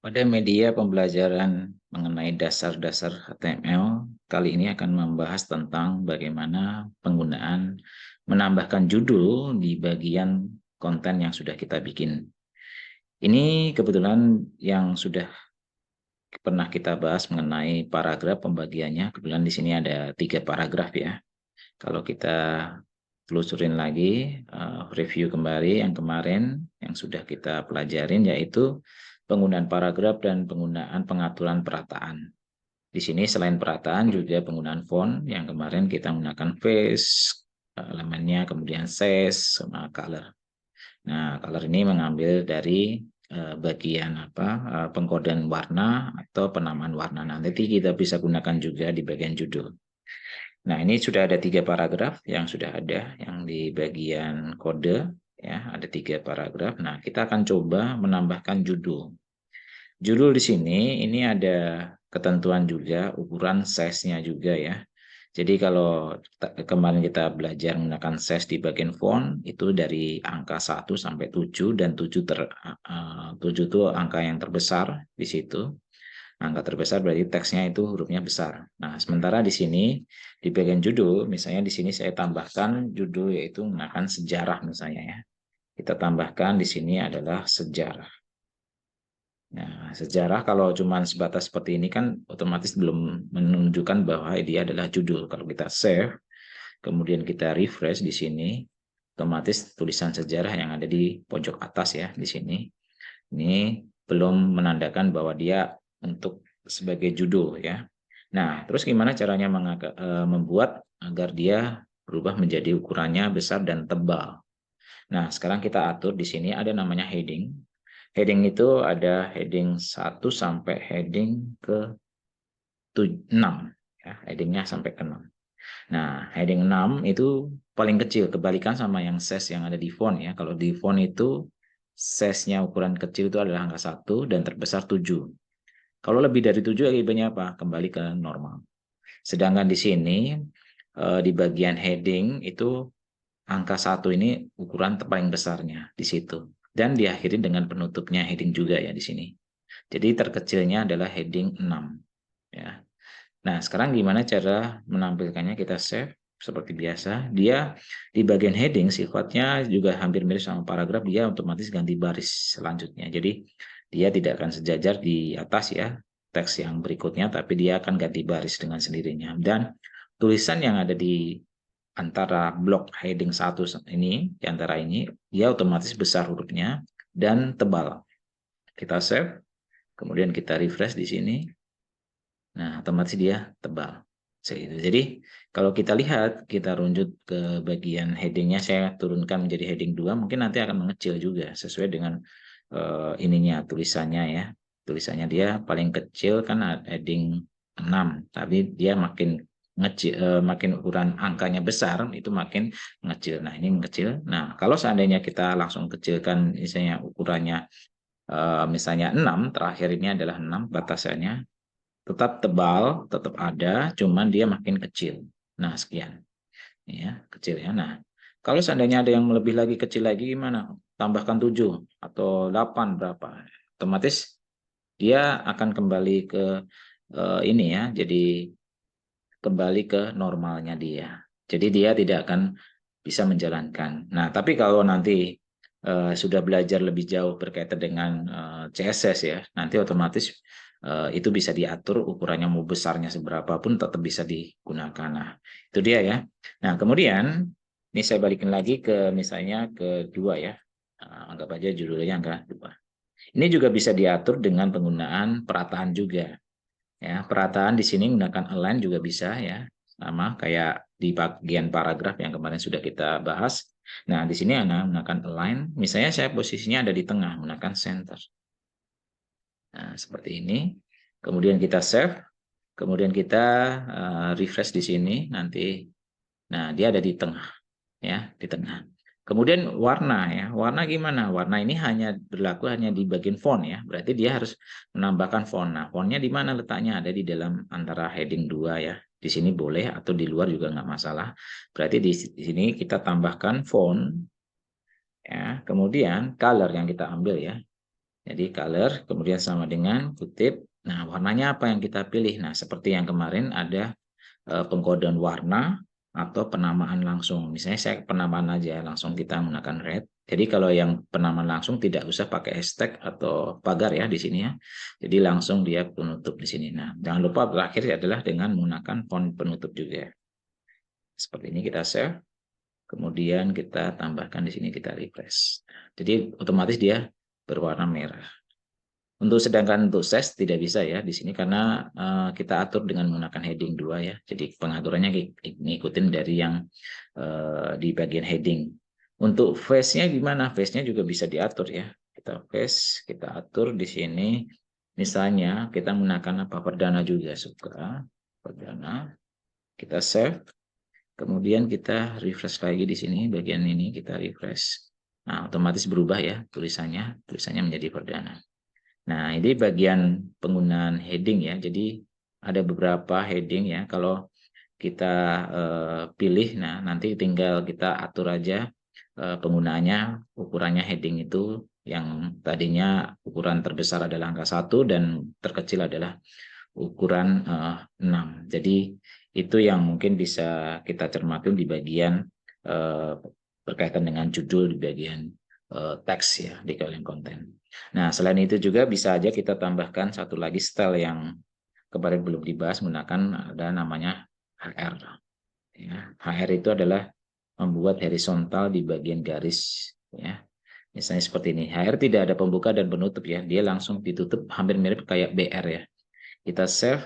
Pada media pembelajaran mengenai dasar-dasar HTML, kali ini akan membahas tentang bagaimana penggunaan menambahkan judul di bagian konten yang sudah kita bikin. Ini kebetulan yang sudah pernah kita bahas mengenai paragraf pembagiannya. Kebetulan di sini ada 3 paragraf ya. Kalau kita telusurin lagi, review kembali yang kemarin yang sudah kita pelajarin, yaitu penggunaan paragraf dan penggunaan pengaturan perataan. Di sini selain perataan juga penggunaan font yang kemarin kita menggunakan face, elemennya, kemudian size, sama color. Nah, color ini mengambil dari bagian pengkodean warna atau penamaan warna. Nanti kita bisa gunakan juga di bagian judul. Nah, ini sudah ada 3 paragraf yang sudah ada yang di bagian kode ya, ada 3 paragraf. Nah, kita akan coba menambahkan judul. Judul di sini ini ada ketentuan juga ukuran size-nya juga ya. Jadi kalau kemarin kita belajar menggunakan size di bagian font itu dari angka 1 sampai 7 dan 7 itu angka yang terbesar di situ. Angka terbesar berarti teksnya itu hurufnya besar. Nah, sementara di sini di bagian judul, misalnya di sini saya tambahkan judul yaitu menggunakan sejarah misalnya ya. Kita tambahkan di sini adalah sejarah. Nah, sejarah kalau cuma sebatas seperti ini kan otomatis belum menunjukkan bahwa dia adalah judul. Kalau kita save, kemudian kita refresh di sini, otomatis tulisan sejarah yang ada di pojok atas ya di sini. Ini belum menandakan bahwa dia untuk sebagai judul ya. Nah, terus gimana caranya membuat agar dia berubah menjadi ukurannya besar dan tebal. Nah, sekarang kita atur di sini ada namanya heading. Heading itu ada heading 1 sampai heading ke 6 ya, headingnya sampai ke 6. Nah, heading 6 itu paling kecil, kebalikan sama yang size yang ada di font ya. Kalau di font itu size-nya ukuran kecil itu adalah angka 1 dan terbesar 7. Kalau lebih dari 7 akibatnya apa? Kembali ke normal. Sedangkan di sini di bagian heading itu angka 1 ini ukuran paling besarnya di situ. Dan diakhiri dengan penutupnya heading juga ya di sini. Jadi terkecilnya adalah heading 6 ya. Nah, sekarang gimana cara menampilkannya? Kita save seperti biasa. Dia di bagian heading sifatnya juga hampir mirip sama paragraf, dia otomatis ganti baris selanjutnya. Jadi dia tidak akan sejajar di atas ya, teks yang berikutnya, tapi dia akan ganti baris dengan sendirinya. Dan tulisan yang ada di antara blok heading 1 ini, di antara ini, dia otomatis besar hurufnya dan tebal. Kita save, kemudian kita refresh di sini. Nah, otomatis dia tebal. Jadi, kalau kita lihat, kita runjuk ke bagian headingnya, saya turunkan menjadi heading 2, mungkin nanti akan mengecil juga, sesuai dengan ininya, tulisannya ya. Tulisannya dia paling kecil kan heading 6, tapi dia makin ngecil, makin ukuran angkanya besar, itu makin mengecil. Nah, ini mengecil. Nah, kalau seandainya kita langsung kecilkan, misalnya ukurannya, misalnya 6, terakhir ini adalah 6 batasannya, tetap tebal, tetap ada, cuman dia makin kecil. Nah, sekian. Ya, kecil ya. Nah, kalau seandainya ada yang lebih lagi kecil lagi gimana? Tambahkan 7 atau 8 berapa? Otomatis dia akan kembali ke ini ya. Jadi kembali ke normalnya dia. Jadi dia tidak akan bisa menjalankan. Nah, tapi kalau nanti sudah belajar lebih jauh berkaitan dengan CSS ya, nanti otomatis itu bisa diatur ukurannya mau besarnya seberapa pun tetap bisa digunakan. Nah, itu dia ya. Nah, kemudian ini saya balikin lagi ke misalnya kedua ya. Anggap aja judulnya angka 2. Ini juga bisa diatur dengan penggunaan perataan juga. Ya, perataan di sini menggunakan align juga bisa ya, sama kayak di bagian paragraf yang kemarin sudah kita bahas. Nah, di sini Anda menggunakan align, misalnya saya posisinya ada di tengah, menggunakan center. Nah, seperti ini. Kemudian kita save, kemudian kita refresh di sini nanti. Nah, dia ada di tengah ya, di tengah. Kemudian warna ya, warna gimana? Warna ini hanya berlaku hanya di bagian font ya, berarti dia harus menambahkan font. Nah, fontnya di mana letaknya? Ada di dalam antara heading 2 ya. Di sini boleh atau di luar juga nggak masalah. Berarti di sini kita tambahkan font ya, kemudian color yang kita ambil ya. Jadi color, kemudian sama dengan kutip. Nah, warnanya apa yang kita pilih? Nah, seperti yang kemarin ada pengkodean warna atau penamaan langsung. Misalnya saya penamaan aja, langsung kita menggunakan red. Jadi kalau yang penamaan langsung tidak usah pakai hashtag atau pagar ya di sini ya. Jadi langsung dia penutup di sini. Nah, jangan lupa berakhir adalah dengan menggunakan font penutup juga. Seperti ini kita save. Kemudian kita tambahkan di sini, kita refresh. Jadi otomatis dia berwarna merah. Sedangkan untuk size tidak bisa ya di sini karena kita atur dengan menggunakan heading 2 ya. Jadi pengaturannya ngikutin dari yang di bagian heading. Untuk face-nya gimana? Face-nya juga bisa diatur ya. Kita face, kita atur di sini. Misalnya kita menggunakan apa? Perdana juga suka. Perdana. Kita save. Kemudian kita refresh lagi di sini, bagian ini kita refresh. Nah, otomatis berubah ya tulisannya menjadi perdana. Nah, ini bagian penggunaan heading ya. Jadi ada beberapa heading ya. Kalau kita pilih, nah nanti tinggal kita atur aja penggunaannya, ukurannya heading itu yang tadinya ukuran terbesar adalah angka 1 dan terkecil adalah ukuran 6. Jadi itu yang mungkin bisa kita cermati di bagian berkaitan dengan judul di bagian teks ya di kalian konten. Nah, selain itu juga bisa aja kita tambahkan satu lagi style yang kemarin belum dibahas, menggunakan ada namanya HR. Ya, HR itu adalah membuat horizontal di bagian garis ya. Misalnya seperti ini. HR tidak ada pembuka dan penutup ya. Dia langsung ditutup hampir mirip kayak BR ya. Kita save,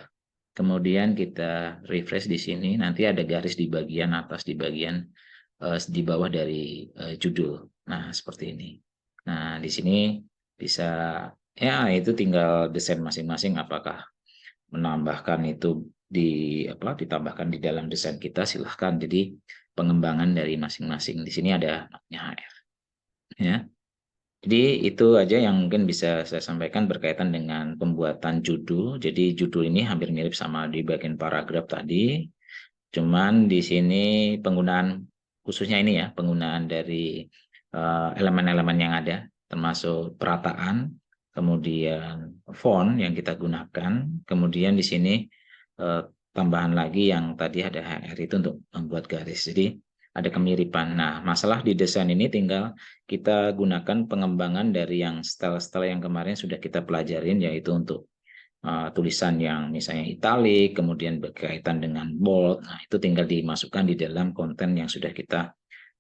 kemudian kita refresh di sini, nanti ada garis di bagian atas, di bagian di bawah dari judul. Nah, seperti ini. Nah, di sini bisa ya itu tinggal desain masing-masing apakah menambahkan itu ditambahkan di dalam desain kita, silahkan. Jadi pengembangan dari masing-masing. Di sini ada namanya HR ya. Jadi itu aja yang mungkin bisa saya sampaikan berkaitan dengan pembuatan judul. Jadi judul ini hampir mirip sama di bagian paragraf tadi. Cuman di sini penggunaan khususnya ini ya, penggunaan dari elemen-elemen yang ada, termasuk perataan, kemudian font yang kita gunakan, kemudian di sini tambahan lagi yang tadi ada HR itu untuk membuat garis. Jadi ada kemiripan. Nah, masalah di desain ini tinggal kita gunakan pengembangan dari yang style-style yang kemarin sudah kita pelajarin, yaitu untuk tulisan yang misalnya italic, kemudian berkaitan dengan bold. Nah, itu tinggal dimasukkan di dalam konten yang sudah kita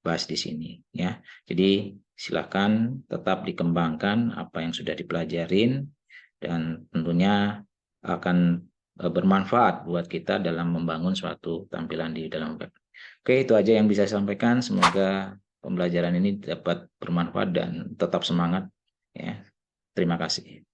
bahas di sini ya. Jadi silakan tetap dikembangkan apa yang sudah dipelajarin dan tentunya akan bermanfaat buat kita dalam membangun suatu tampilan di dalam web. Oke, itu aja yang bisa saya sampaikan. Semoga pembelajaran ini dapat bermanfaat dan tetap semangat ya. Terima kasih.